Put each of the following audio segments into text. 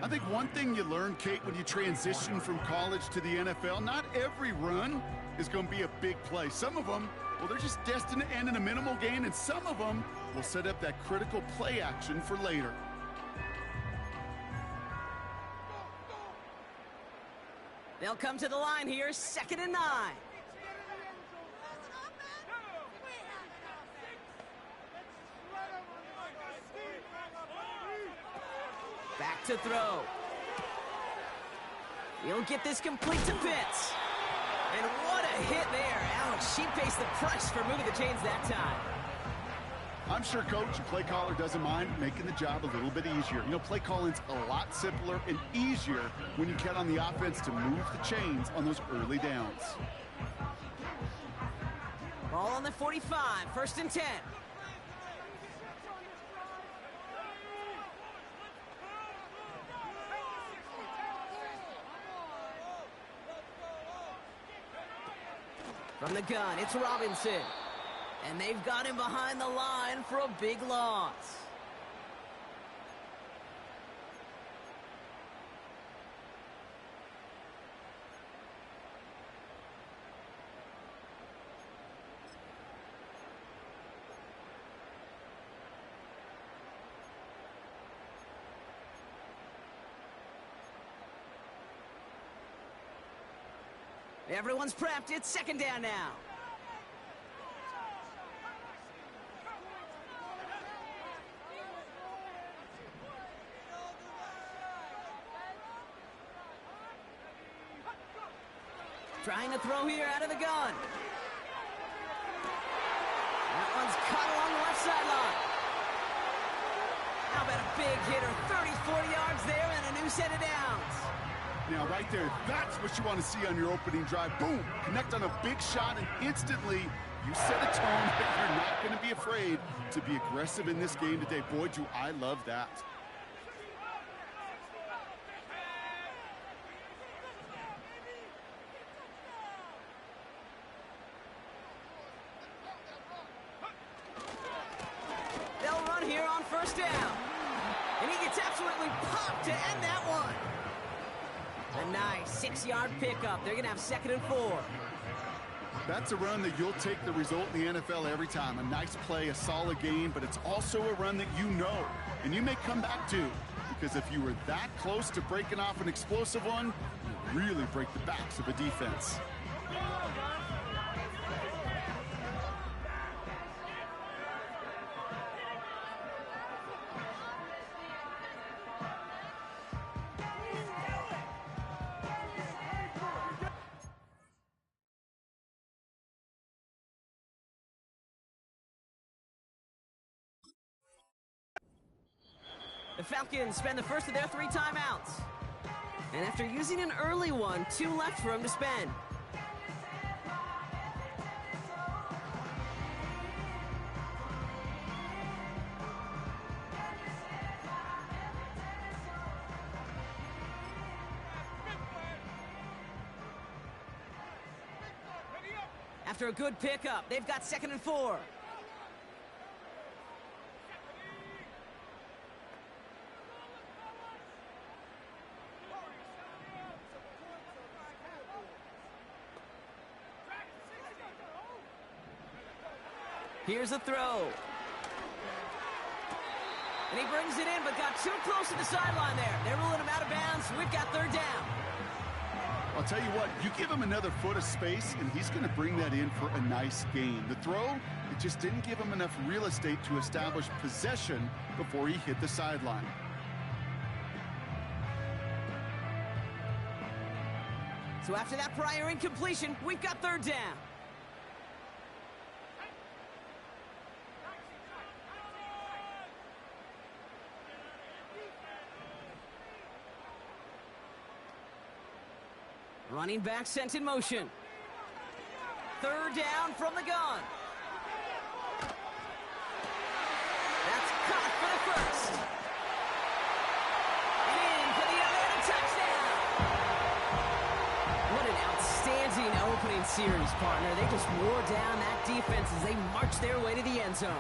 I think one thing you learn, Kate, when you transition from college to the NFL, not every run is going to be a big play. Some of them, well, they're just destined to end in a minimal gain, and some of them will set up that critical play action for later. They'll come to the line here, 2nd and 9. Back to throw. He'll get this complete to Pitts. And what a hit there. Ouch, she pays the price for moving the chains that time. I'm sure Coach and play caller doesn't mind making the job a little bit easier. You know, play calling's a lot simpler and easier when you count on the offense to move the chains on those early downs. Ball on the 45, 1st and 10. From the gun, it's Robinson. And they've got him behind the line for a big loss. Everyone's prepped. It's 2nd down now. Trying to throw here out of the gun. That one's caught along the left sideline. How about a big hitter? 30, 40 yards there and a new set of downs. Now, right there, that's what you want to see on your opening drive. Boom! Connect on a big shot, and instantly you set a tone that you're not going to be afraid to be aggressive in this game today. Boy, do I love that. They'll run here on 1st down. And he gets absolutely popped to end that one. A nice 6-yard pickup. They're going to have 2nd and 4. That's a run that you'll take the result in the NFL every time. A nice play, a solid game, but it's also a run that you know and you may come back to, because if you were that close to breaking off an explosive one, you really break the backs of a defense. The Falcons spend the first of their 3 timeouts. And after using an early one, 2 left for them to spend. After a good pickup, they've got 2nd and 4. Here's a throw. And he brings it in, but got too close to the sideline there. They're ruling him out of bounds. We've got 3rd down. I'll tell you what, you give him another foot of space, and he's going to bring that in for a nice gain. The throw, it just didn't give him enough real estate to establish possession before he hit the sideline. So after that prior incompletion, we've got 3rd down. Running back sent in motion. 3rd down from the gun. That's caught for the first. In for the Atlanta touchdown. What an outstanding opening brilliant series, partner. They just wore down that defense as they marched their way to the end zone.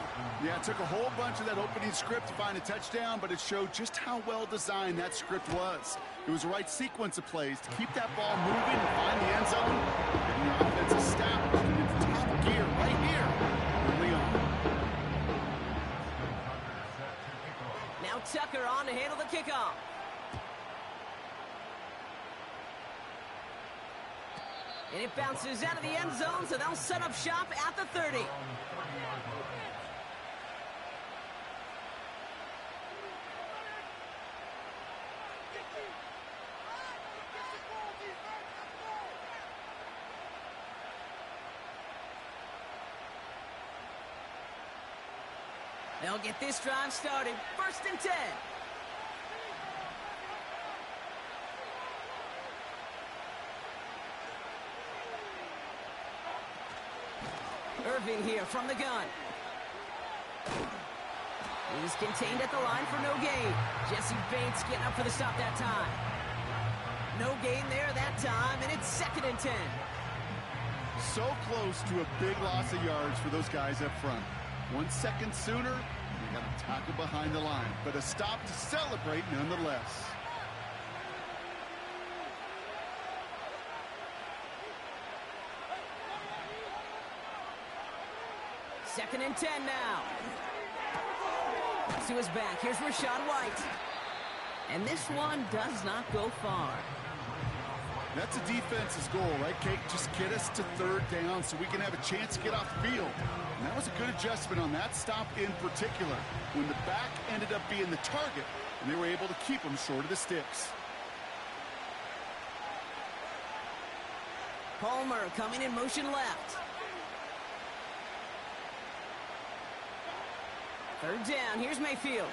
Yeah, it took a whole bunch of that opening script to find a touchdown, but it showed just how well designed that script was. It was the right sequence of plays to keep that ball moving and find the end zone, getting your offense established into top gear right here early on. Now Tucker on to handle the kickoff. And it bounces out of the end zone, so they'll set up shop at the 30. They'll get this drive started. 1st and 10. Irving here from the gun. He's contained at the line for no gain. Jesse Bates getting up for the stop that time. No gain there that time, and it's 2nd and 10. So close to a big loss of yards for those guys up front. 1 second sooner, they got to tackle behind the line, but a stop to celebrate nonetheless. Second and 10 now. To his back. Here's Rachaad White. And this one does not go far. That's a defense's goal, right, Kate? Just get us to 3rd down so we can have a chance to get off the field. And that was a good adjustment on that stop in particular, when the back ended up being the target, and they were able to keep them short of the sticks. Palmer coming in motion left. 3rd down. Here's Mayfield.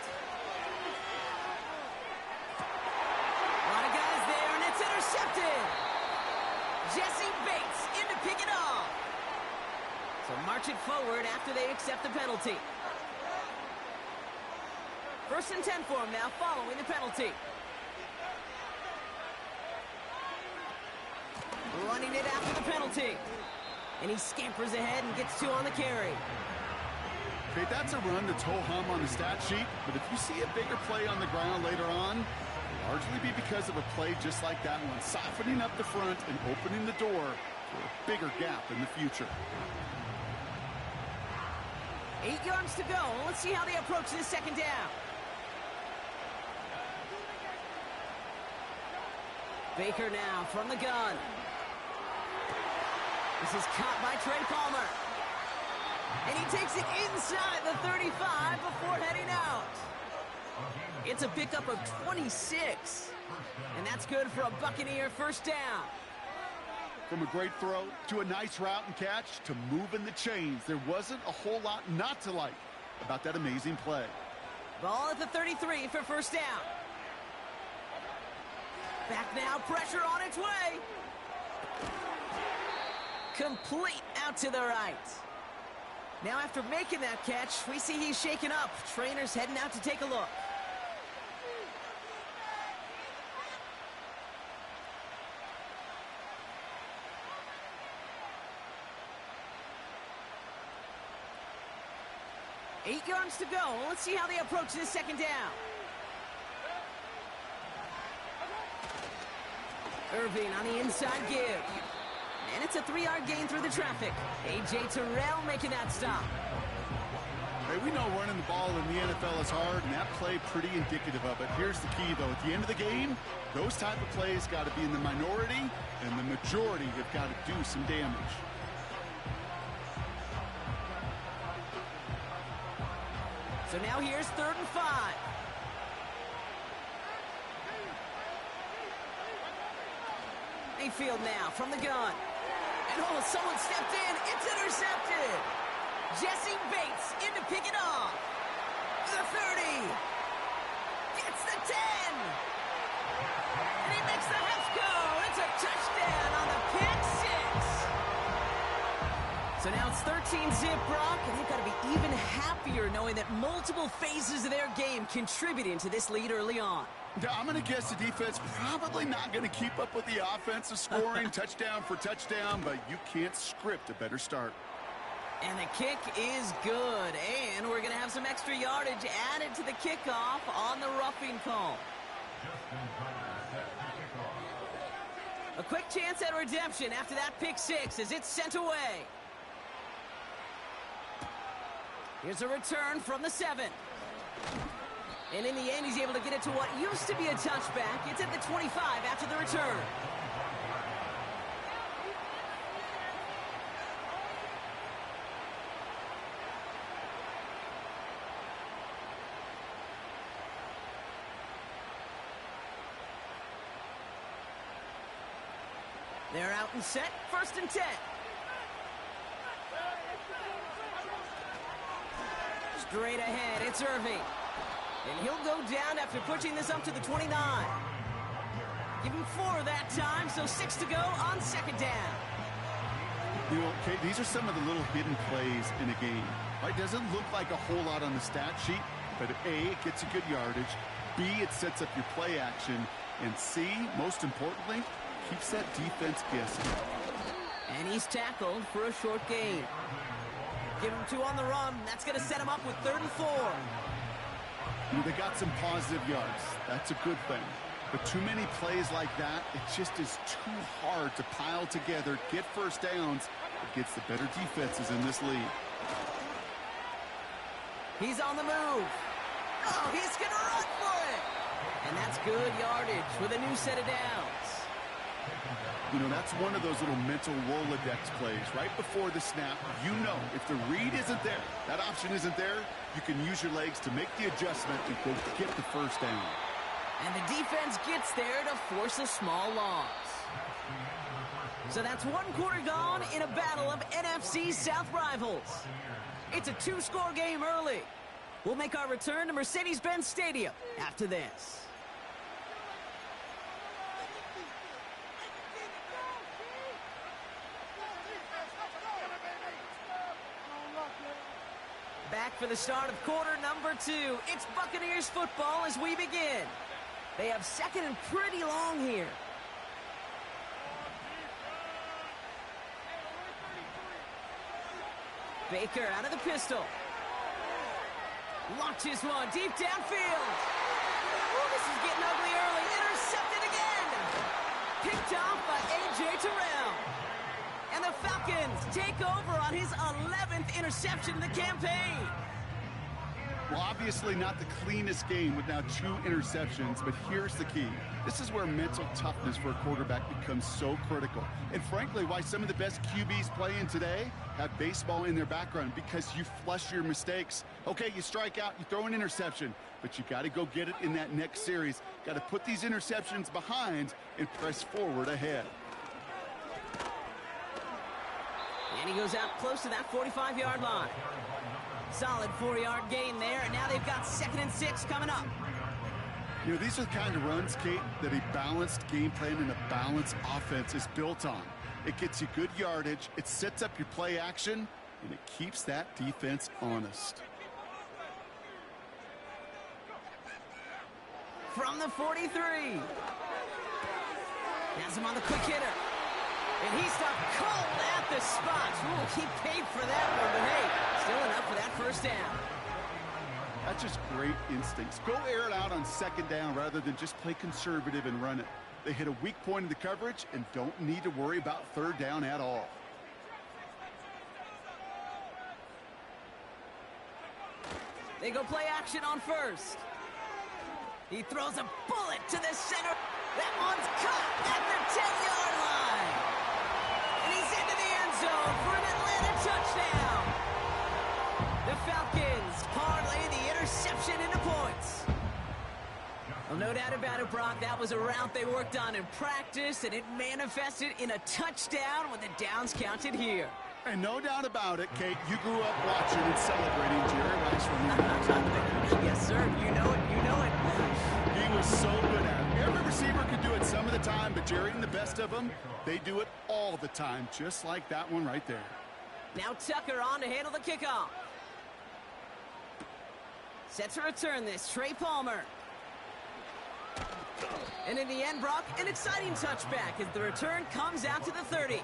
A lot of guys there, and it's intercepted. Jesse Bates in to pick it off. So march it forward after they accept the penalty. 1st and 10 for him now following the penalty. Running it after the penalty. And he scampers ahead and gets 2 on the carry. Okay, that's a run that's ho-hum on the stat sheet, but if you see a bigger play on the ground later on, it'll largely be because of a play just like that one, softening up the front and opening the door for a bigger gap in the future. 8 yards to go. Let's see how they approach this 2nd down. Baker now from the gun. This is caught by Trey Palmer. And he takes it inside the 35 before heading out. It's a pickup of 26. And that's good for a Buccaneer 1st down. From a great throw to a nice route and catch to moving the chains, there wasn't a whole lot not to like about that amazing play. Ball at the 33 for 1st down. Back now, pressure on its way. Complete out to the right. Now after making that catch, we see he's shaken up. Trainer's heading out to take a look. Eight yards to go. Let's see how they approach this 2nd down. Irving on the inside give. And it's a 3-yard gain through the traffic. A.J. Terrell making that stop. Hey, we know running the ball in the NFL is hard, and that play pretty indicative of it. Here's the key, though. At the end of the game, those type of plays got to be in the minority, and the majority have got to do some damage. So now here's 3rd and 5. Mayfield now from the gun. And oh, someone stepped in. It's intercepted. Jesse Bates in to pick it off. The 30. Gets the 10. And he makes the left go. It's a touchdown on the pick 6. So now Now it's 13-zip, Brock, and they've got to be even happier knowing that multiple phases of their game contributing to this lead early on. Yeah, I'm going to guess the defense probably not going to keep up with the offensive scoring touchdown for touchdown, but you can't script a better start. And the kick is good, and we're going to have some extra yardage added to the kickoff on the roughing call. A quick chance at redemption after that pick six as it's sent away. Here's a return from the 7. And in the end, he's able to get it to what used to be a touchback. It's at the 25 after the return. They're out and set, 1st and 10. Straight ahead, it's Irving. And he'll go down after pushing this up to the 29. Give him 4 that time, so 6 to go on 2nd down. You know, Kate, these are some of the little hidden plays in a game. Right? Doesn't look like a whole lot on the stat sheet, but A, it gets you good yardage. B, it sets up your play action. And C, most importantly, keeps that defense guessing. And he's tackled for a short gain. Give him 2 on the run. That's going to set him up with 3rd and 4. You know, they got some positive yards. That's a good thing. But too many plays like that, it just is too hard to pile together, get first downs against the better defenses in this league. He's on the move. Oh, he's going to run for it. And that's good yardage with a new set of downs. You know, that's one of those little mental Rolodex plays. Right before the snap, you know if the read isn't there, that option isn't there, you can use your legs to make the adjustment and go get the first down. And the defense gets there to force a small loss. So that's 1 quarter gone in a battle of NFC South rivals. It's a 2-score game early. We'll make our return to Mercedes-Benz Stadium after this. Back for the start of quarter number 2. It's Buccaneers football as we begin. They have 2nd and pretty long here. Baker out of the pistol. Launches one deep downfield. Ooh, this is getting ugly early. Intercepted again. Picked off by A.J. Terrell. And the Falcons take over on his 11th interception of the campaign. Well, obviously not the cleanest game with now 2 interceptions, but here's the key. This is where mental toughness for a quarterback becomes so critical. And frankly, why some of the best QBs playing today have baseball in their background, because you flush your mistakes. Okay, you strike out, you throw an interception, but you got to go get it in that next series. Got to put these interceptions behind and press forward ahead. And he goes out close to that 45-yard line. Solid 4-yard gain there, and now they've got 2nd and 6 coming up. You know, these are the kind of runs, Kate, that a balanced game plan and a balanced offense is built on. It gets you good yardage, it sets up your play action, and it keeps that defense honest. From the 43. Has him on the quick hitter. And he stopped cold at the spot. Ooh, he paid for that one, but hey, still enough for that first down. That's just great instincts. Go air it out on 2nd down rather than just play conservative and run it. They hit a weak point in the coverage and don't need to worry about 3rd down at all. They go play action on 1st. He throws a bullet to the center. That one's caught at the 10-yard line. And he's into the end zone for an Atlanta touchdown. The Falcons parlay the interception into points. Well, no doubt about it, Brock. That was a route they worked on in practice, and it manifested in a touchdown when the downs counted here. And no doubt about it, Kate, you grew up watching and celebrating Jerry Rice from the Yes, sir. You know it. You know it. He was so good at it. Every receiver could do it some of the time, but Jerry and the best of them, they do it all the time, just like that one right there. Now Tucker on to handle the kickoff. Set to return this, Trey Palmer. And in the end, Brock, an exciting touchback as the return comes out to the 30.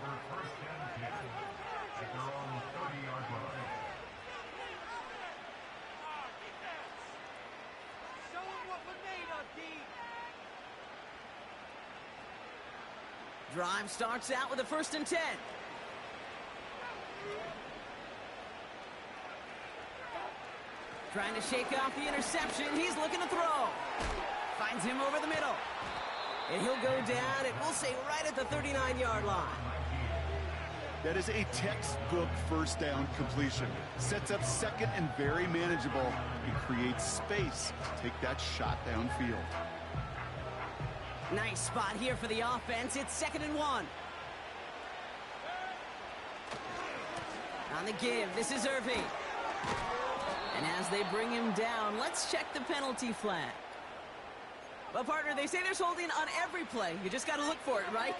Drive starts out with a 1st and 10. Trying to shake off the interception. He's looking to throw. Finds him over the middle. And he'll go down, and we'll say right at the 39-yard line. That is a textbook 1st down completion. Sets up 2nd and very manageable. It creates space to take that shot downfield. Nice spot here for the offense. It's 2nd and 1. On the give, this is Irving. And as they bring him down, let's check the penalty flag. Well, partner, they say there's holding on every play. You just got to look for it, right?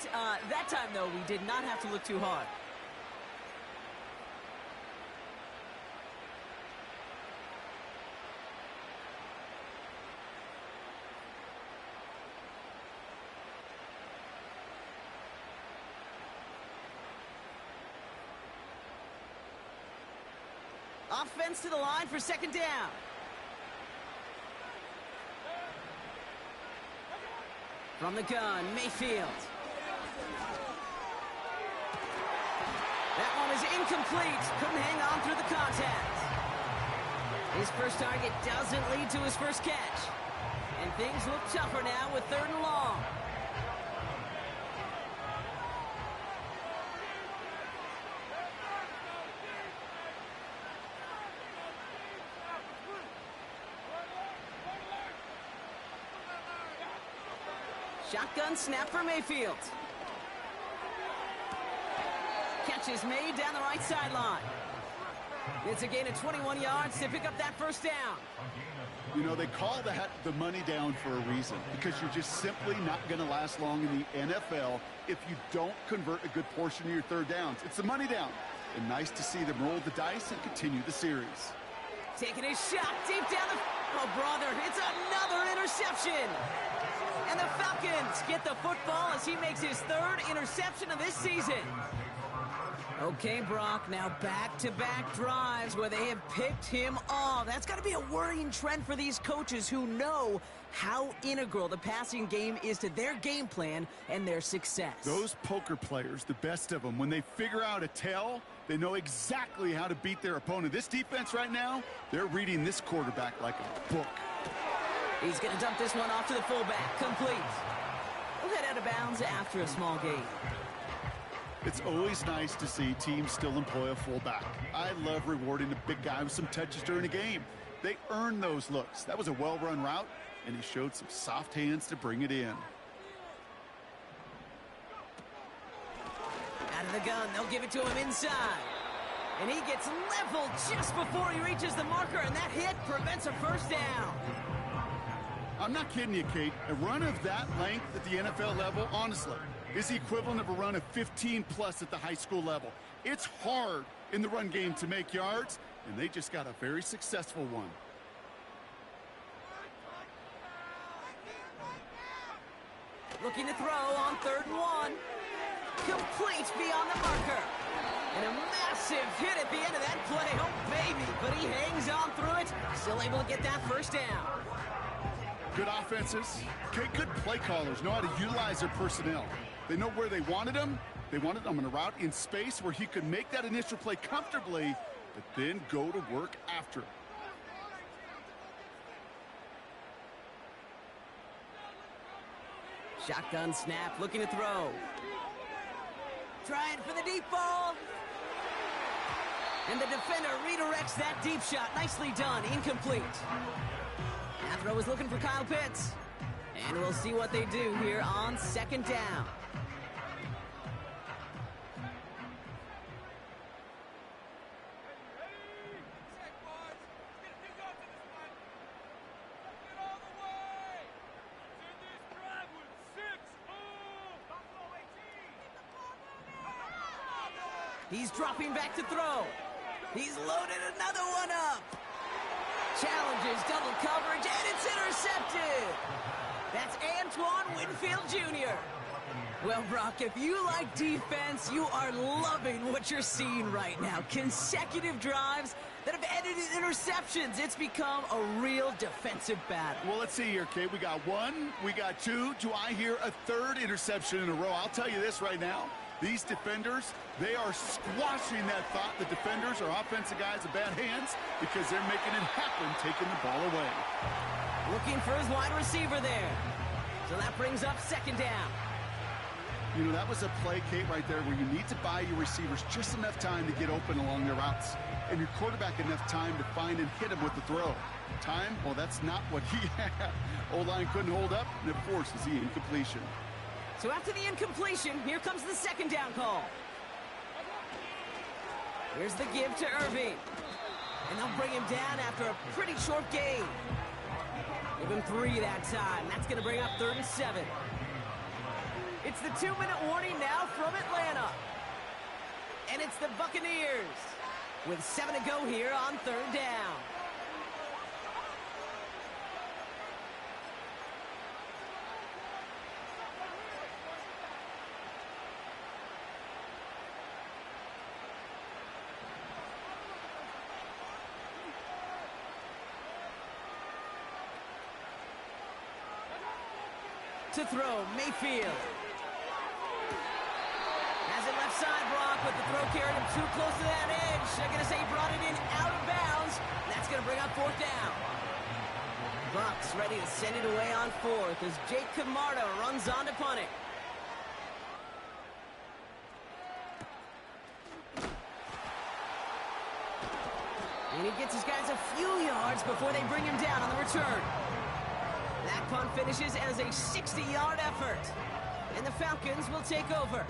That time, though, we did not have to look too hard. Offense to the line for 2nd down. From the gun, Mayfield. That one is incomplete. Couldn't hang on through the contact. His first target doesn't lead to his first catch. And things look tougher now with 3rd and long. Shotgun snap for Mayfield. Catch is made down the right sideline. It's a gain of 21 yards to pick up that 1st down. You know, they call that the money down for a reason, because you're just simply not going to last long in the NFL if you don't convert a good portion of your 3rd downs. It's the money down. And nice to see them roll the dice and continue the series. Taking a shot deep down the... Oh, brother, it's another interception. And the Falcons get the football as he makes his 3rd interception of this season. Okay, Brock, now back-to-back drives where they have picked him off. That's got to be a worrying trend for these coaches who know how integral the passing game is to their game plan and their success. Those poker players, the best of them, when they figure out a tell, they know exactly how to beat their opponent. This defense right now, they're reading this quarterback like a book. He's going to dump this one off to the fullback. Complete. He'll head out of bounds after a small gain. It's always nice to see teams still employ a fullback. I love rewarding the big guy with some touches during a game. They earn those looks. That was a well-run route, and he showed some soft hands to bring it in. Out of the gun, they'll give it to him inside. And he gets leveled just before he reaches the marker, and that hit prevents a 1st down. I'm not kidding you, Kate. A run of that length at the NFL level, honestly, is the equivalent of a run of 15-plus at the high school level. It's hard in the run game to make yards, and they just got a very successful one. Looking to throw on 3rd and 1. Complete beyond the marker. And a massive hit at the end of that play. Oh, baby. But he hangs on through it. Still able to get that 1st down. Good offenses. Okay, good play callers know how to utilize their personnel. They know where they wanted them. They wanted them in a route in space where he could make that initial play comfortably, but then go to work after it. Shotgun snap, looking to throw. Trying for the deep ball. And the defender redirects that deep shot. Nicely done. Incomplete. That throw is looking for Kyle Pitts. And we'll see what they do here on 2nd down. He's dropping back to throw. He's loaded another one up. Challenges double coverage, and it's intercepted. That's Antoine Winfield Jr. Well, Brock, if you like defense, you are loving what you're seeing right now. Consecutive drives that have ended in interceptions. It's become a real defensive battle. Well, let's see here, Kate. We got one, we got two. Do I hear a third interception in a row? I'll tell you this right now. These defenders, they are squashing that thought. The defenders are offensive guys with bad hands because they're making it happen, taking the ball away. Looking for his wide receiver there. So that brings up second down. You know, that was a play, Kate, right there where you need to buy your receivers just enough time to get open along their routes and your quarterback enough time to find and hit him with the throw. Time, well, that's not what he had. O-line couldn't hold up, and it forces the incompletion. So after the incompletion, here comes the second down call. Here's the give to Irving. And they'll bring him down after a pretty short gain. Give him 3 that time. That's going to bring up 3rd and 7. It's the 2-minute warning now from Atlanta. And it's the Buccaneers with 7 to go here on 3rd down. To throw, Mayfield. Has it left side, Brock, but the throw carried him too close to that edge. They're going to say he brought it in out of bounds. That's going to bring up 4th down. Bucs ready to send it away on 4th as Jake Camarda runs on to punt it. And he gets his guys a few yards before they bring him down on the return. That punt finishes as a 60-yard effort. And the Falcons will take over.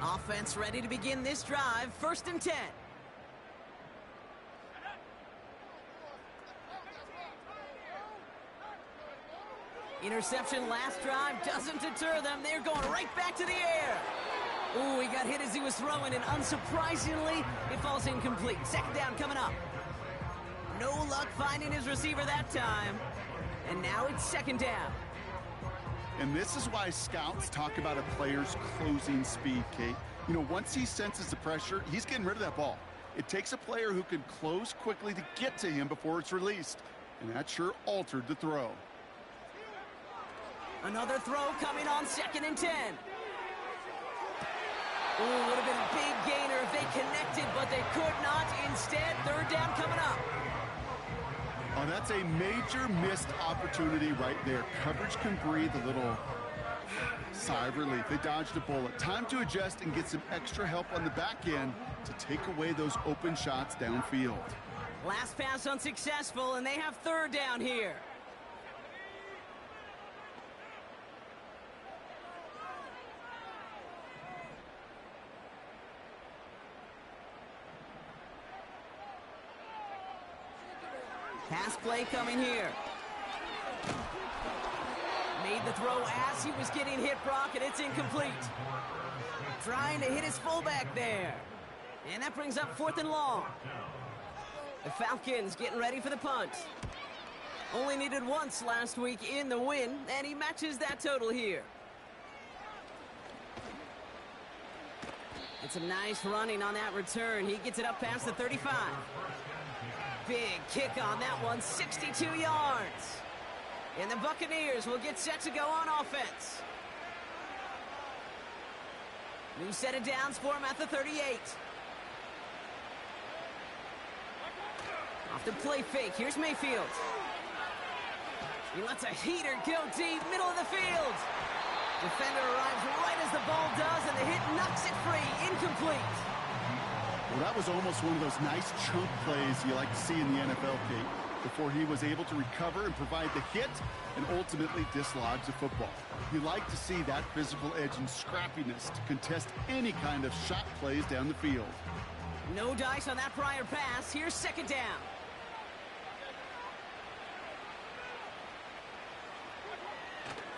Offense ready to begin this drive. 1st and 10. Interception last drive doesn't deter them. They're going right back to the air. Ooh, he got hit as he was throwing, and unsurprisingly, it falls incomplete. Second down coming up. No luck finding his receiver that time. And now it's 2nd down. And this is why scouts talk about a player's closing speed, Kate. You know, once he senses the pressure, he's getting rid of that ball. It takes a player who can close quickly to get to him before it's released. And that sure altered the throw. Another throw coming on 2nd and 10. Ooh, would have been a big gainer if they connected, but they could not. Instead, 3rd down coming up. Oh, that's a major missed opportunity right there. Coverage can breathe a little sigh of relief. They dodged a bullet. Time to adjust and get some extra help on the back end to take away those open shots downfield. Last pass unsuccessful, and they have 3rd down here. Pass play coming here. Made the throw as he was getting hit, Brock, and it's incomplete. Trying to hit his fullback there. And that brings up 4th and long. The Falcons getting ready for the punt. Only needed once last week in the win, and he matches that total here. And some nice running on that return. He gets it up past the 35. Big kick on that one, 62 yards. And the Buccaneers will get set to go on offense. New set of downs for him at the 38. Off the play fake, here's Mayfield. He lets a heater go deep, middle of the field. Defender arrives right as the ball does, and the hit knocks it free, incomplete. Well, that was almost one of those nice chunk plays you like to see in the NFL, Kate, before he was able to recover and provide the hit and ultimately dislodge the football. You like to see that physical edge and scrappiness to contest any kind of shot plays down the field. No dice on that prior pass. Here's 2nd down.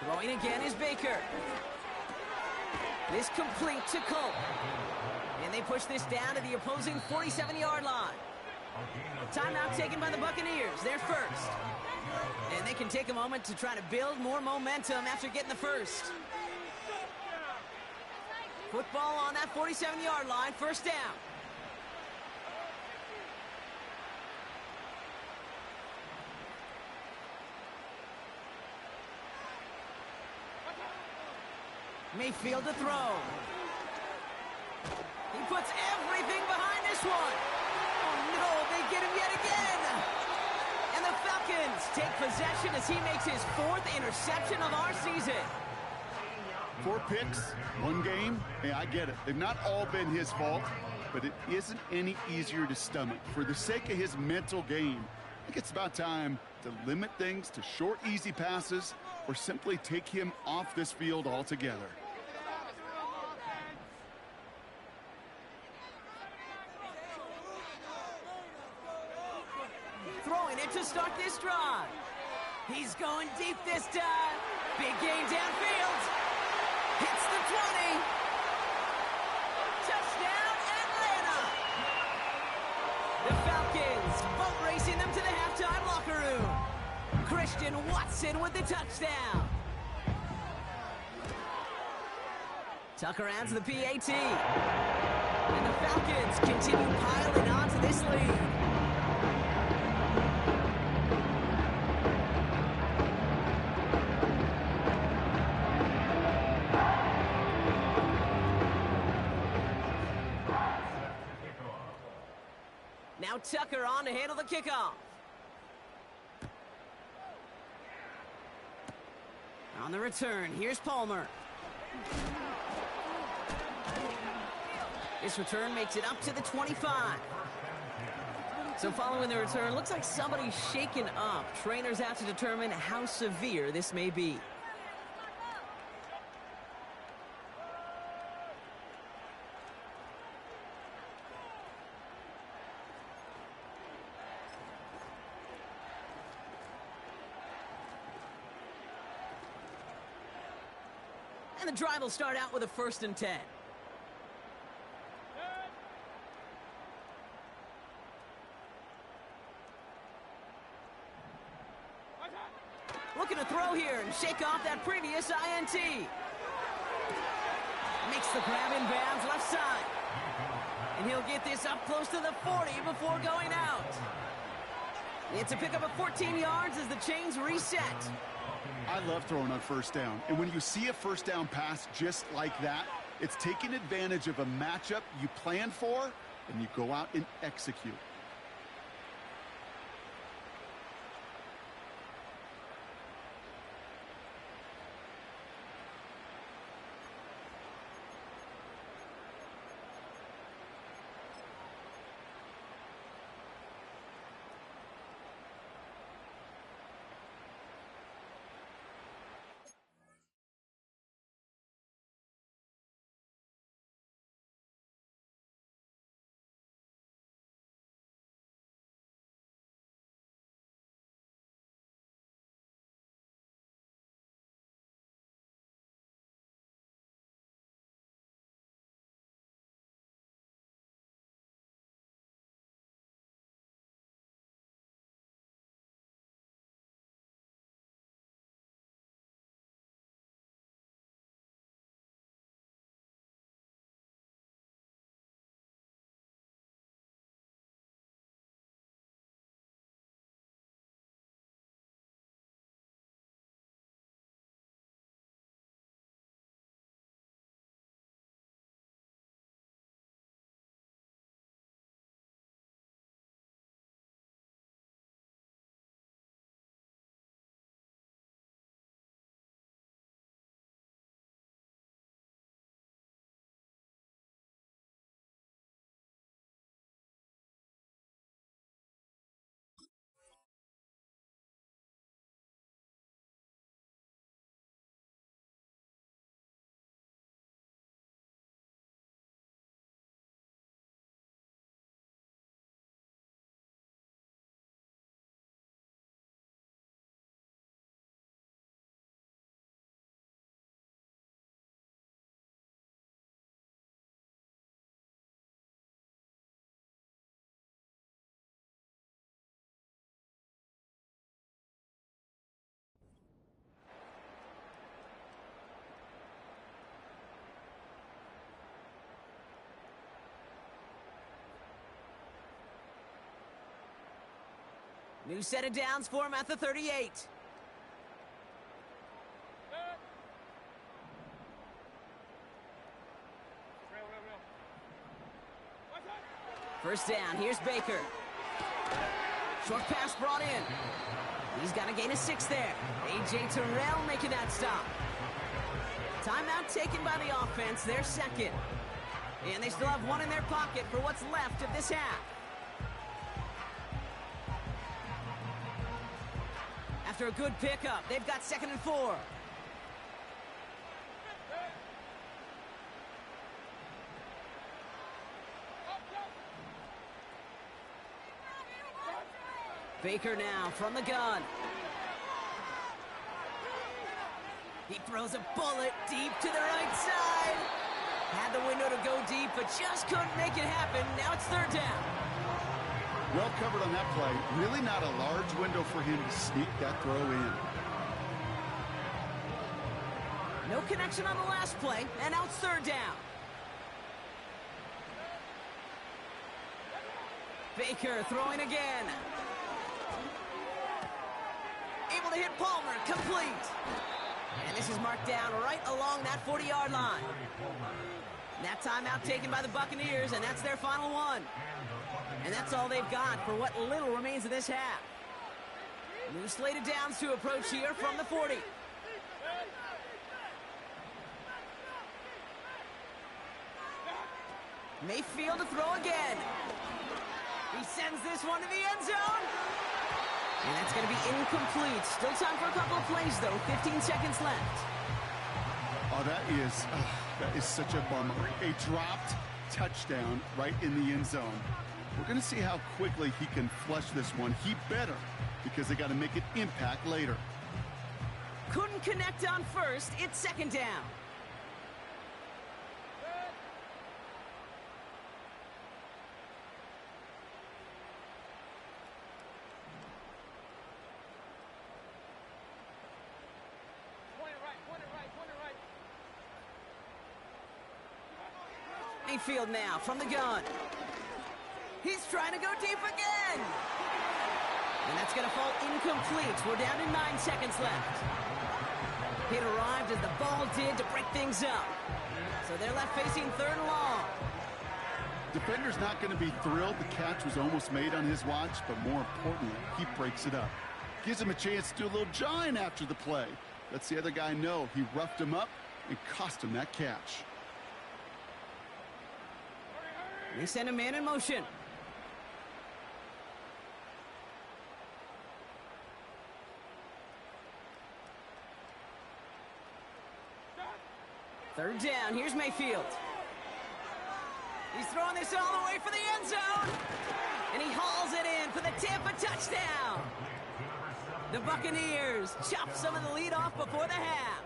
Throwing again is Baker. This complete to Cole. And they push this down to the opposing 47-yard line. Timeout taken by the Buccaneers. They're first. And they can take a moment to try to build more momentum after getting the first. Football on that 47-yard line. First down. Mayfield to throw. He puts everything behind this one. Oh, no, they get him yet again. And the Falcons take possession as he makes his 4th interception of our season. 4 picks, 1 game. Hey, I get it. They've not all been his fault, but it isn't any easier to stomach. For the sake of his mental game, I think it's about time to limit things to short, easy passes or simply take him off this field altogether. Throwing it to start this drive. He's going deep this time. Big gain downfield. Hits the 20. Touchdown, Atlanta. The Falcons boat racing them to the halftime locker room. Christian Watson with the touchdown. Tucker adds the PAT. And the Falcons continue piling on to this lead. Now Tucker on to handle the kickoff. On the return, here's Palmer. This return makes it up to the 25. So following the return, looks like somebody's shaken up. Trainers out to determine how severe this may be. And the drive will start out with a 1st and 10. Looking to throw here and shake off that previous INT. Makes the grab in bounds left side. And he'll get this up close to the 40 before going out. It's a pickup of 14 yards as the chains reset. I love throwing on 1st down. And when you see a 1st down pass just like that, it's taking advantage of a matchup you plan for, and you go out and execute. New set of downs for him at the 38. First down, here's Baker. Short pass brought in. He's got to gain a 6 there. A.J. Terrell making that stop. Timeout taken by the offense, their second. And they still have one in their pocket for what's left of this half. After a good pickup, they've got 2nd and 4. Baker now from the gun. He throws a bullet deep to the right side. Had the window to go deep, but just couldn't make it happen. Now it's 3rd down. Well covered on that play. Really not a large window for him to sneak that throw in. No connection on the last play, and now it's 3rd down. Baker throwing again. Able to hit Palmer, complete. And this is marked down right along that 40-yard line. That timeout taken by the Buccaneers, and that's their final one. And that's all they've got for what little remains of this half. New slate of downs to approach here from the 40. Mayfield to throw again. He sends this one to the end zone. And that's going to be incomplete. Still time for a couple of plays, though. 15 seconds left. Oh, that is such a bummer. A dropped touchdown right in the end zone. We're going to see how quickly he can flush this one. He better, because they got to make an impact later. Couldn't connect on first. It's 2nd down. Mayfield now from the gun. He's trying to go deep again. And that's going to fall incomplete. We're down to 9 seconds left. It arrived as the ball did to break things up. So they're left facing 3rd and long. Defender's not going to be thrilled the catch was almost made on his watch, but more importantly, he breaks it up. Gives him a chance to do a little jawing after the play. Lets the other guy know he roughed him up and cost him that catch. They send a man in motion. Third down, here's Mayfield. He's throwing this all the way for the end zone. And he hauls it in for the Tampa touchdown. The Buccaneers chop some of the lead off before the half.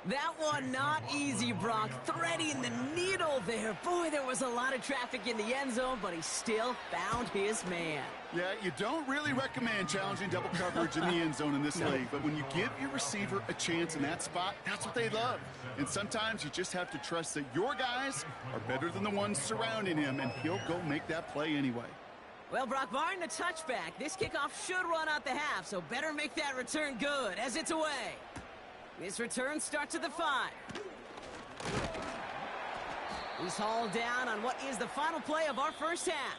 That one not easy, Brock. Threading the needle there. Boy, there was a lot of traffic in the end zone, but he still found his man. Yeah, you don't really recommend challenging double coverage in the end zone in this league, but when you give your receiver a chance in that spot, that's what they love. And sometimes you just have to trust that your guys are better than the ones surrounding him, and he'll go make that play anyway. Well, Brock, barring the touchback, this kickoff should run out the half, so better make that return good as it's away. This return starts at the 5. He's hauled down on what is the final play of our first half.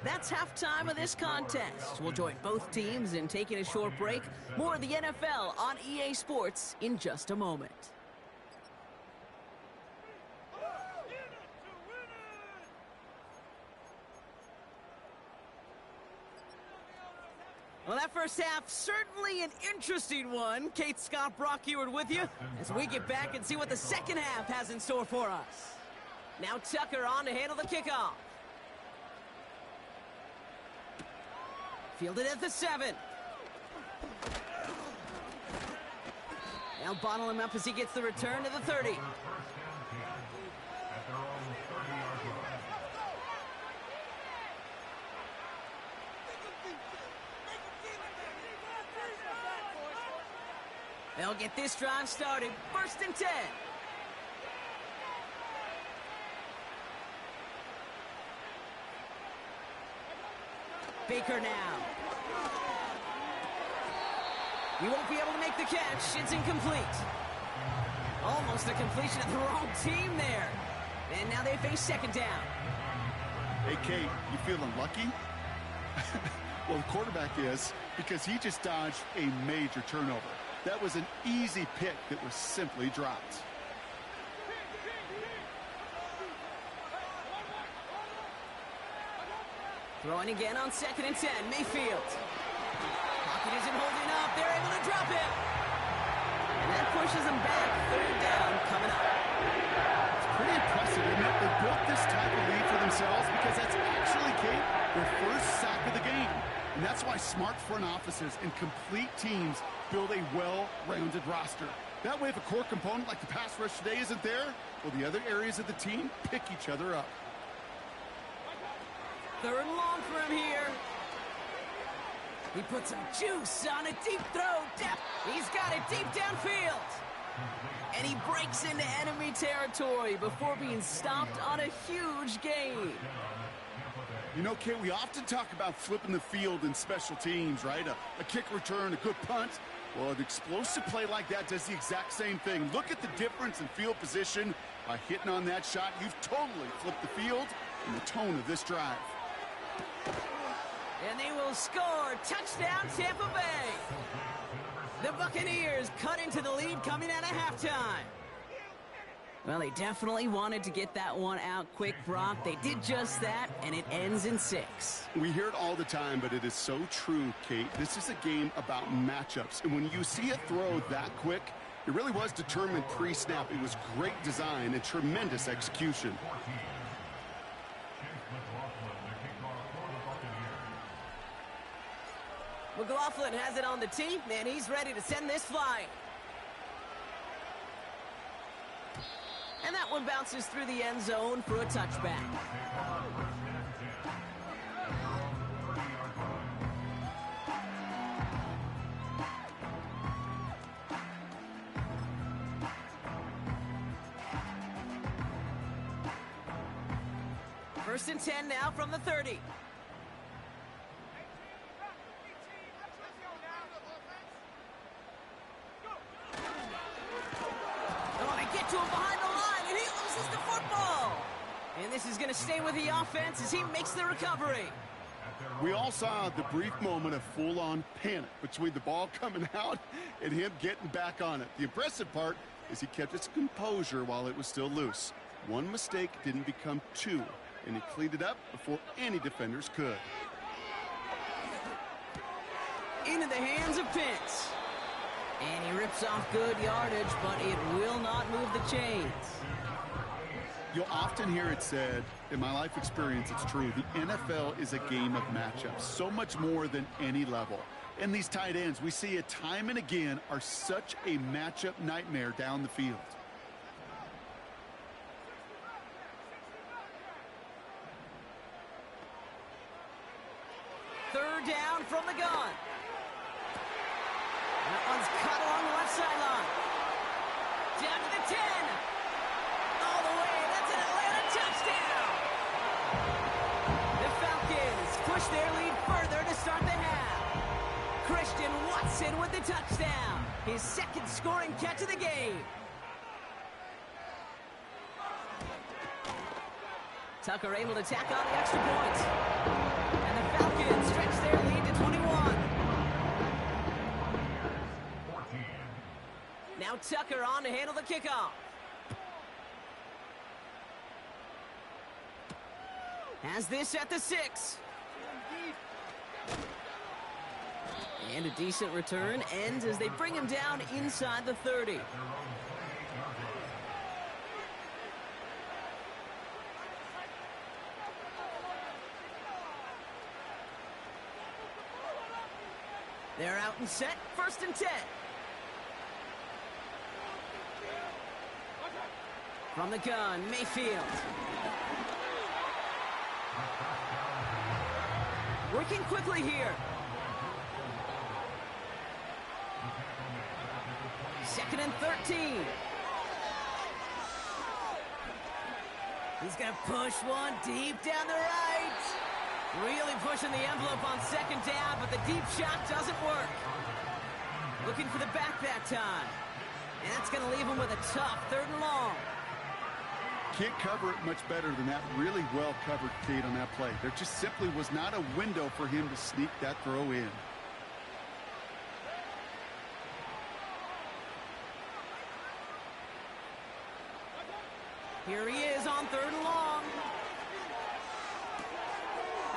That's halftime of this contest. We'll join both teams in taking a short break. More of the NFL on EA Sports in just a moment. Well, that first half, certainly an interesting one. Kate, Scott, Brock Ewart with you as we get back and see what the second half has in store for us. Now Tucker on to handle the kickoff. Fielded at the 7. Now bottle him up as he gets the return to the 30. They'll get this drive started. 1st and 10. Baker now. He won't be able to make the catch. It's incomplete. Almost a completion of the wrong team there. And now they face second down. Hey, Kate, you feeling lucky? Well, the quarterback is, because he just dodged a major turnover. That was an easy pick that was simply dropped. Throwing again on 2nd and 10. Mayfield. Pocket isn't holding up. They're able to drop him. And that pushes them back. 3rd down coming up. It's pretty impressive, isn't it? They built this type of lead for themselves because that's actually, Kate, their first sack of the game. And that's why smart front offices and complete teams build a well-rounded roster. That way, if a core component like the pass rush today isn't there, well, the other areas of the team pick each other up. 3rd and long for him here. He puts some juice on a deep throw. He's got it deep downfield. And he breaks into enemy territory before being stopped on a huge gain. You know, Kate, we often talk about flipping the field in special teams, right? A kick return, a good punt. Well, an explosive play like that does the exact same thing. Look at the difference in field position. By hitting on that shot, you've totally flipped the field and the tone of this drive. And they will score. Touchdown, Tampa Bay. The Buccaneers cut into the lead coming out of halftime. Well, they definitely wanted to get that one out quick, Brock. They did just that, and it ends in 6. We hear it all the time, but it is so true, Kate. This is a game about matchups. And when you see a throw that quick, it really was determined pre-snap. It was great design and tremendous execution. McLaughlin has it on the tee, and he's ready to send this flying. And that one bounces through the end zone for a touchback. First and 10 now from the 30. To him behind the line, and he loses the football. And this is going to stay with the offense as he makes the recovery. We all saw the brief moment of full-on panic between the ball coming out and him getting back on it. The impressive part is he kept his composure while it was still loose. One mistake didn't become 2, and he cleaned it up before any defenders could. Into the hands of Pitts. And he rips off good yardage, but it will not move the chains. You'll often hear it said, in my life experience, it's true, the NFL is a game of matchups, so much more than any level. And these tight ends, we see it time and again, are such a matchup nightmare down the field. Third down from the gun. That one's cut along the left sideline. Down to the 10. All the way. That's an Atlanta touchdown. The Falcons push their lead further to start the half. Christian Watson with the touchdown. His second scoring catch of the game. Tucker able to tack on the extra point. And the Falcons stretch their lead to 21. Now Tucker on to handle the kickoff. Has this at the 6. And a decent return ends as they bring him down inside the 30. They're out and set, 1st and 10. From the gun, Mayfield. Working quickly here. 2nd and 13. He's going to push one deep down the right. Really pushing the envelope on second down, but the deep shot doesn't work. Looking for the back that time. And that's going to leave him with a tough 3rd and long. Can't cover it much better than that. Really well covered, Kate, on that play. There just simply was not a window for him to sneak that throw in. Here he is on 3rd and long.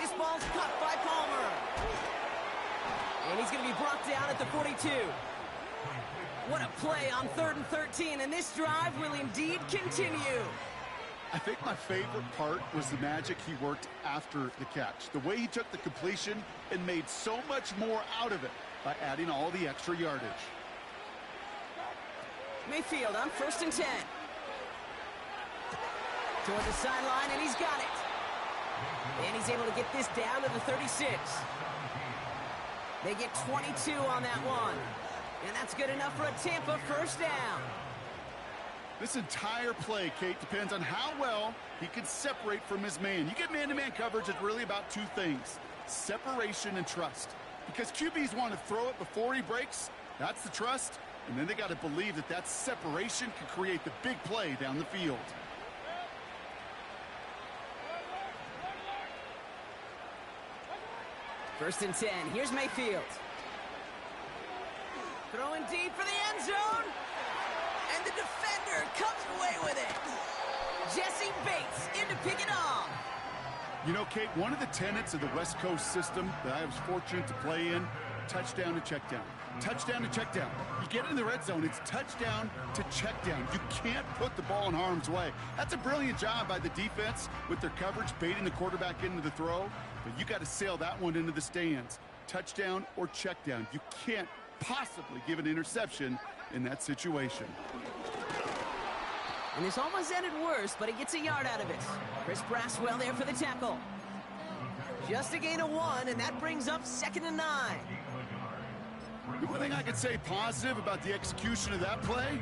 This ball's cut by Palmer. And he's going to be brought down at the 42. What a play on 3rd and 13, and this drive will indeed continue. I think my favorite part was the magic he worked after the catch. The way he took the completion and made so much more out of it by adding all the extra yardage. Mayfield on 1st and 10. Toward the sideline, and he's got it. And he's able to get this down to the 36. They get 22 on that one. And that's good enough for a Tampa 1st down. This entire play, Kate, depends on how well he can separate from his man. You get man-to-man coverage, it's really about 2 things: separation and trust. Because QBs want to throw it before he breaks. That's the trust. And then they got to believe that that separation can create the big play down the field. First and 10. Here's Mayfield. Throwing deep for the end zone. And the defender comes away with it. Jesse Bates in to pick it off. You know, Kate, one of the tenets of the West Coast system that I was fortunate to play in, touchdown to check down. Touchdown to check down. You get in the red zone, it's touchdown to check down. You can't put the ball in harm's way. That's a brilliant job by the defense with their coverage, baiting the quarterback into the throw. But you got to sail that one into the stands. Touchdown or check down. You can't possibly give an interception in that situation. And this almost ended worse, but he gets a yard out of it. Chris Braswell there for the tackle. Just a gain of 1, and that brings up 2nd and 9. The one thing I could say positive about the execution of that play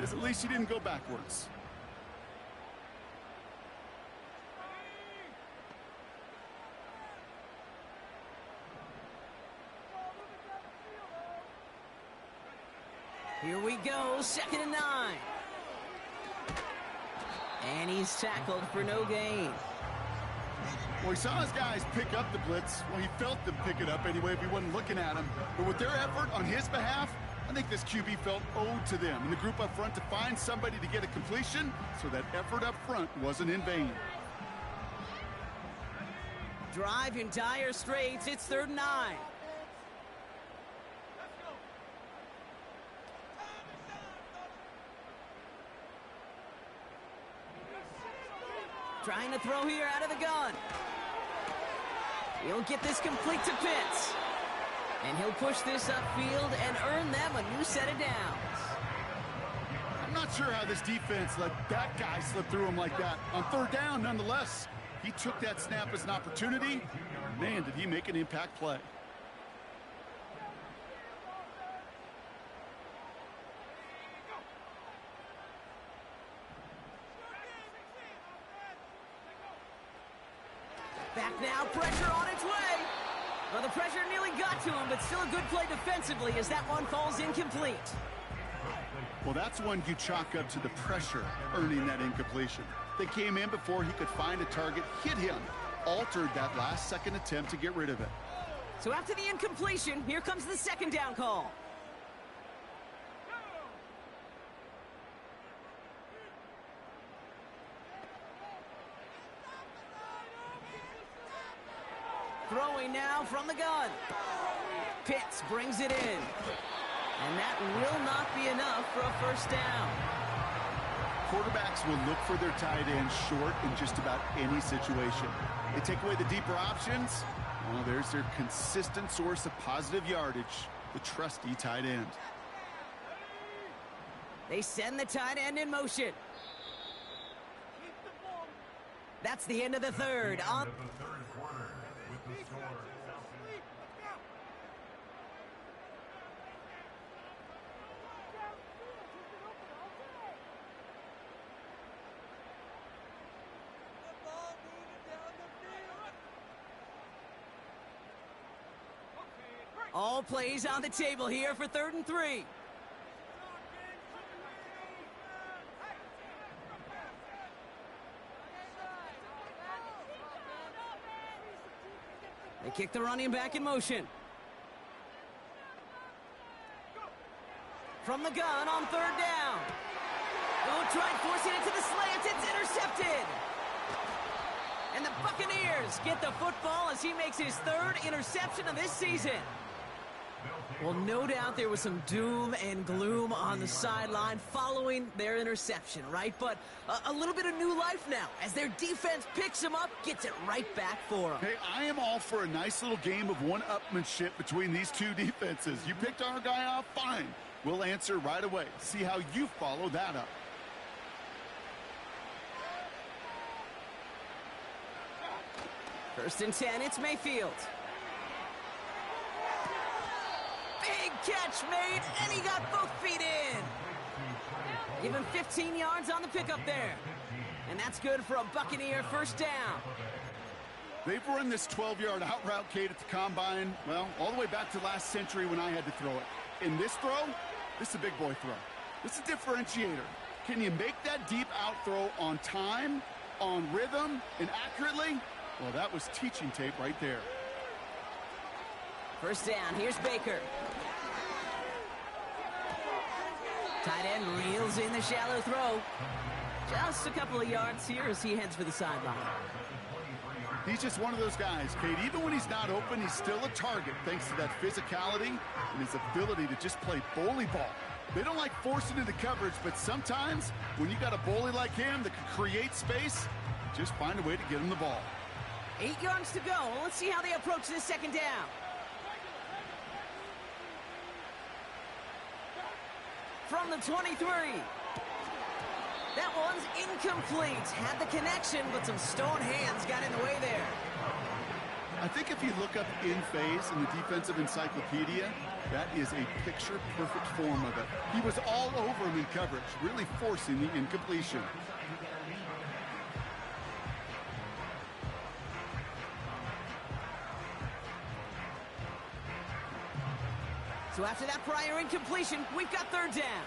is at least he didn't go backwards. Here we go, 2nd and 9. And he's tackled for no gain. Well, he saw his guys pick up the blitz. Well, he felt them pick it up anyway if he wasn't looking at him. But with their effort on his behalf, I think this QB felt owed to them and the group up front to find somebody to get a completion, so that effort up front wasn't in vain. Drive in dire straits. It's 3rd and 9. Trying to throw here out of the gun. He'll get this complete to Pitts. And he'll push this upfield and earn them a new set of downs. I'm not sure how this defense let that guy slip through him like that. On 3rd down, nonetheless, he took that snap as an opportunity. Man, did he make an impact play. Back now, pressure on its way. Well, the pressure nearly got to him, but still a good play defensively as that one falls incomplete. Well, that's one you chalk up to the pressure earning that incompletion. They came in before he could find a target, hit him, altered that last-second attempt to get rid of it. So after the incompletion, here comes the 2nd down call. Throwing now from the gun. Pitts brings it in. And that will not be enough for a 1st down. Quarterbacks will look for their tight end short in just about any situation. They take away the deeper options. Well, there's their consistent source of positive yardage, the trusty tight end. They send the tight end in motion. That's the end of the 3rd. On All plays on the table here for 3rd and 3. They kick the running back in motion. From the gun on 3rd down. Oh, tried forcing it to the slants. It's intercepted. And the Buccaneers get the football as he makes his 3rd interception of this season. Well, no doubt there was some doom and gloom on the sideline following their interception, right? But a little bit of new life now as their defense picks him up, gets it right back for them. Hey, I am all for a nice little game of one-upmanship between these two defenses. You picked our guy off, fine. We'll answer right away. See how you follow that up. First and 10, it's Mayfield. Big catch made, and he got both feet in. Give him 15 yards on the pickup there. And that's good for a Buccaneer first down. They've run this 12-yard out route, Kate, at the combine, well, all the way back to last century when I had to throw it. In this throw, this is a big boy throw. This is a differentiator. Can you make that deep out throw on time, on rhythm, and accurately? Well, that was teaching tape right there. First down, here's Baker. Tight end reels in the shallow throw. Just a couple of yards here as he heads for the sideline. He's just one of those guys, Kate. Even when he's not open, he's still a target thanks to that physicality and his ability to just play bully ball. They don't like forcing into coverage, but sometimes when you got a bully like him that can create space, just find a way to get him the ball. 8 yards to go. Let's see how they approach this second down. From the 23. That one's incomplete. Had the connection, but some stone hands got in the way there. I think if you look up in phase in the defensive encyclopedia, that is a picture-perfect form of it. He was all over him in coverage, really forcing the incompletion. So after that prior incompletion, we've got 3rd down.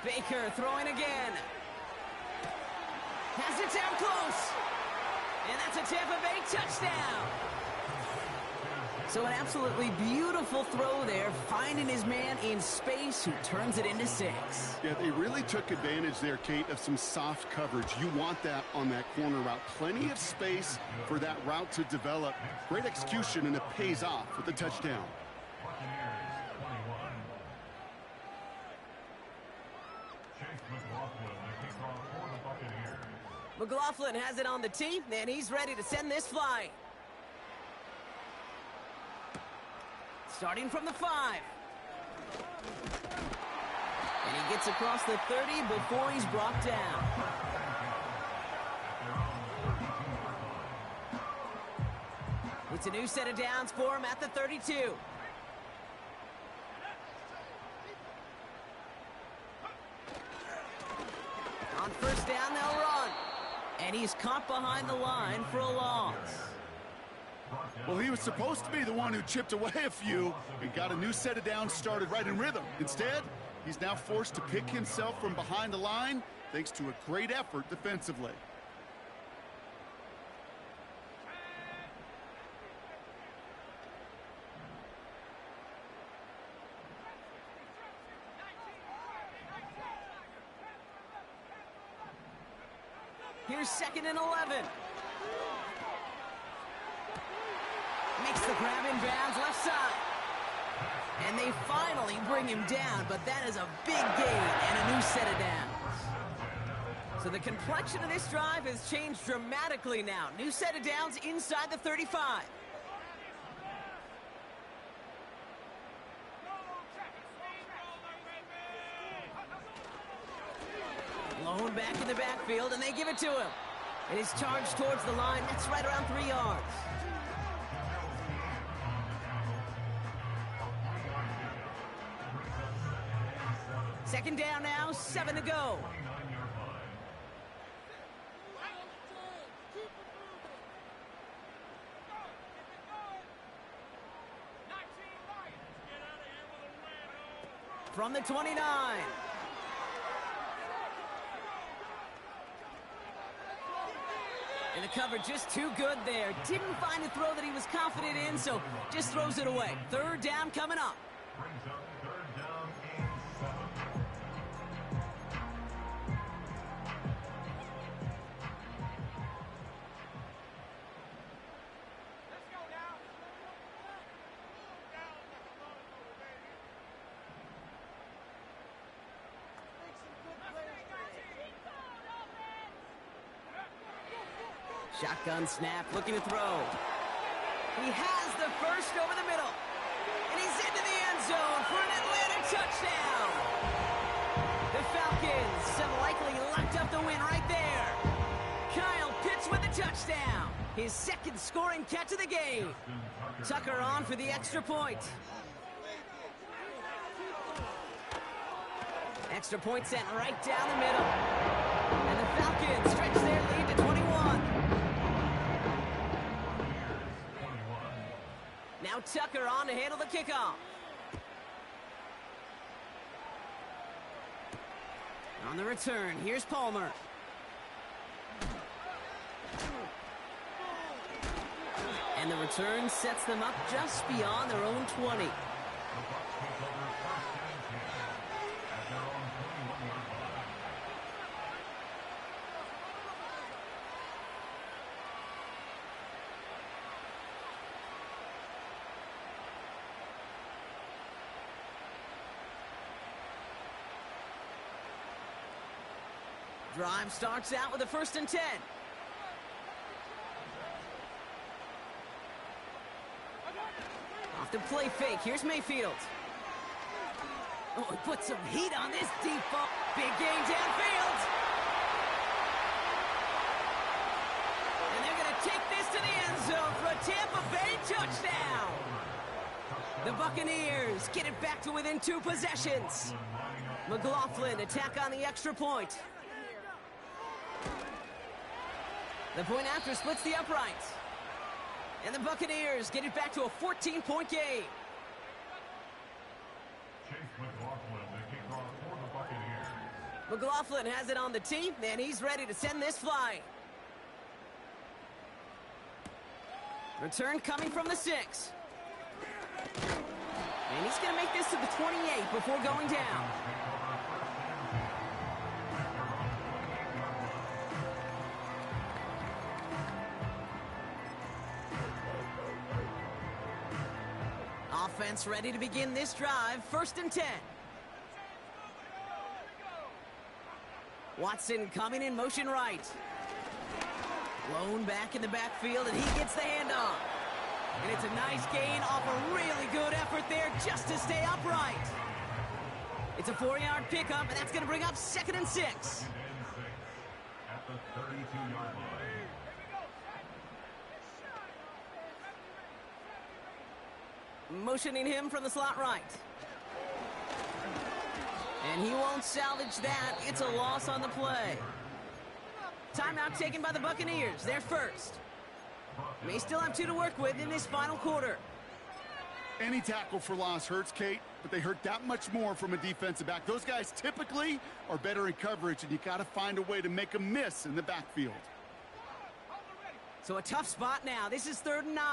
Baker throwing again. Has it down close. And that's a Tampa Bay touchdown. So an absolutely beautiful throw there, finding his man in space who turns it into 6. Yeah, they really took advantage there, Kate, of some soft coverage. You want that on that corner route. Plenty of space for that route to develop. Great execution, and it pays off with the touchdown. McLaughlin has it on the tee, and he's ready to send this flying. Starting from the 5. And he gets across the 30 before he's brought down. It's a new set of downs for him at the 32. On first down, they'll run. And he's caught behind the line for a loss. Well, he was supposed to be the one who chipped away a few and got a new set of downs started right in rhythm. Instead, he's now forced to pick himself from behind the line thanks to a great effort defensively. Here's 2nd and 11. Makes the grab in bounds left side. And they finally bring him down, but that is a big gain and a new set of downs. So the complexion of this drive has changed dramatically now. New set of downs inside the 35. Blown back in the backfield, and they give it to him. And he's charged towards the line. That's right around 3 yards. Second down now, 7 to go. From the 29. And the cover just too good there. Didn't find a throw that he was confident in, so just throws it away. Third down coming up. Brings up third down and 7. Let's go now. Shotgun snap, looking to throw. He has the first over the middle. And he's into the end zone for an Atlanta touchdown. The Falcons have likely locked up the win right there. Kyle Pitts with the touchdown. His second scoring catch of the game. Tucker on for the extra point. Extra point sent right down the middle. And the Falcons stretch their lead to 21. Now Tucker on to handle the kickoff. On the return, here's Palmer. And the return sets them up just beyond their own 20. Drive starts out with a 1st and 10. Off the play fake. Here's Mayfield. Oh, he put some heat on this deep ball. Big gain downfield. And they're going to take this to the end zone for a Tampa Bay touchdown. The Buccaneers get it back to within 2 possessions. McLaughlin attack on the extra point. The point after splits the uprights. And the Buccaneers get it back to a 14-point game. Chase McLaughlin, the kickoff for the Buccaneers. McLaughlin has it on the tee, and he's ready to send this flying. Return coming from the 6. And he's going to make this to the 28 before going down. Offense ready to begin this drive. 1st and 10. Watson coming in motion right. Blown back in the backfield, and he gets the handoff. And it's a nice gain off a really good effort there just to stay upright. It's a 4-yard pickup, and that's going to bring up 2nd and 6. At the 32-yard line. Motioning him from the slot right. And he won't salvage that. It's a loss on the play. Timeout taken by the Buccaneers. They're first. May still have 2 to work with in this final quarter. Any tackle for loss hurts, Kate, but they hurt that much more from a defensive back. Those guys typically are better in coverage, and you got to find a way to make them miss in the backfield. So a tough spot now. This is 3rd and 9.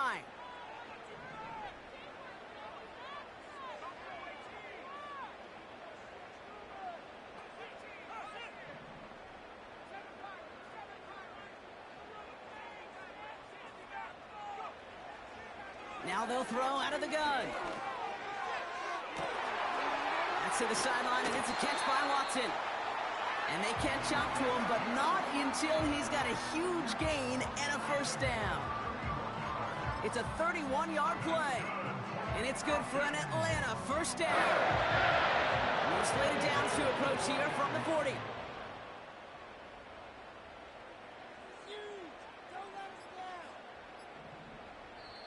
Now they'll throw out of the gun. That's to the sideline, and it's a catch by Watson. And they catch up to him, but not until he's got a huge gain and a 1st down. It's a 31-yard play, and it's good for an Atlanta 1st down. No slated downs to approach here from the 40.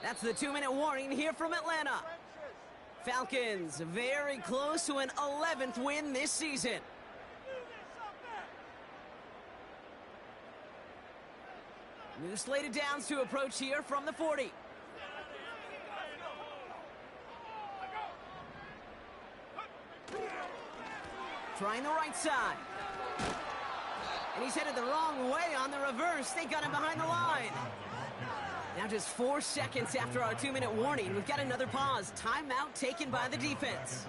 That's the 2-minute warning here from Atlanta. Falcons very close to an 11th win this season. New slated downs to approach here from the 40. Trying the right side. And he's headed the wrong way on the reverse. They got him behind the line. Now just 4 seconds after our 2-minute warning, we've got another pause. Timeout taken by the defense.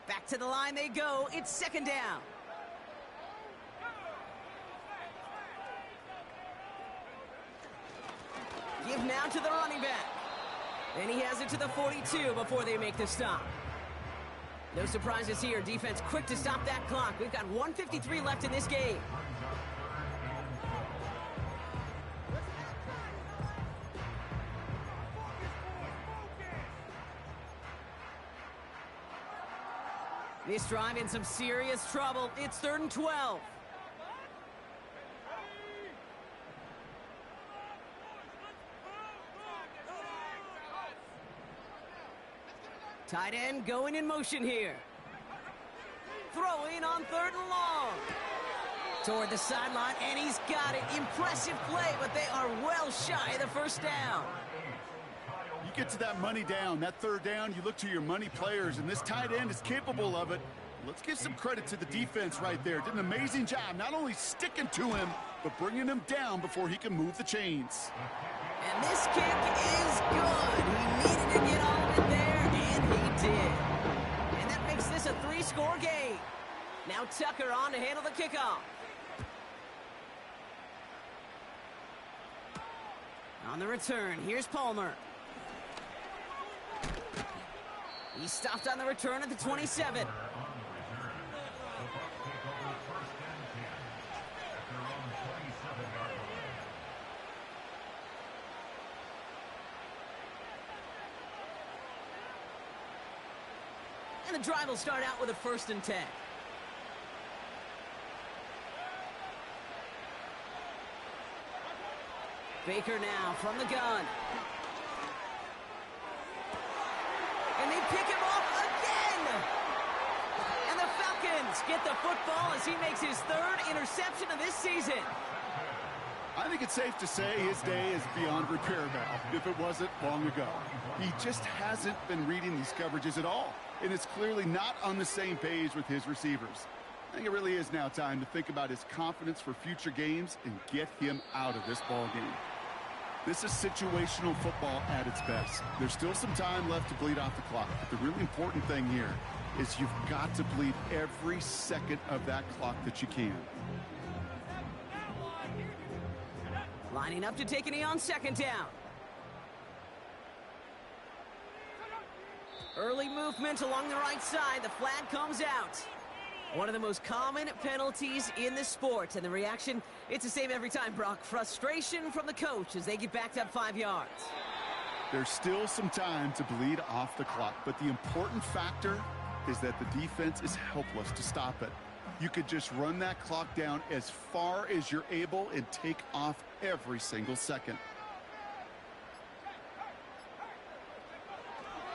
Back to the line they go. It's second down. Give now to the running back. And he has it to the 42 before they make the stop. No surprises here. Defense quick to stop that clock. We've got 1:53 left in this game. This drive in some serious trouble. It's 3rd and 12. Tight end going in motion here. Throwing on 3rd and long. Toward the sideline, and he's got it. Impressive play, but they are well shy of the first down. You get to that money down, that 3rd down, you look to your money players, and this tight end is capable of it. Let's give some credit to the defense right there. Did an amazing job, not only sticking to him, but bringing him down before he can move the chains. And this kick is good. He needed to get all of it there, and he did. And that makes this a 3-score game. Now Tucker on to handle the kickoff. On the return, here's Palmer. He stopped on the return at the 27. And the drive will start out with a 1st and 10. Baker now from the gun. And they pick him off again. And the Falcons get the football as he makes his 3rd interception of this season. I think it's safe to say his day is beyond repair now, if it wasn't long ago. He just hasn't been reading these coverages at all, and it's clearly not on the same page with his receivers. I think it really is now time to think about his confidence for future games and get him out of this ball game. This is situational football at its best. There's still some time left to bleed off the clock, but the really important thing here is you've got to bleed every second of that clock that you can. Lining up to take a knee on 2nd down. Early movement along the right side. The flag comes out. One of the most common penalties in the sport. And the reaction, it's the same every time, Brock. Frustration from the coach as they get backed up 5 yards. There's still some time to bleed off the clock, but the important factor is that the defense is helpless to stop it. You could just run that clock down as far as you're able and take off every single second.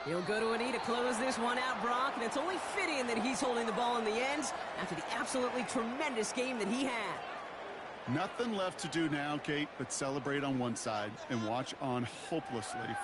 He'll go to a knee to close this one out, Brock, and it's only fitting that he's holding the ball in the end after the absolutely tremendous game that he had. Nothing left to do now, Kate, but celebrate on one side and watch on hopelessly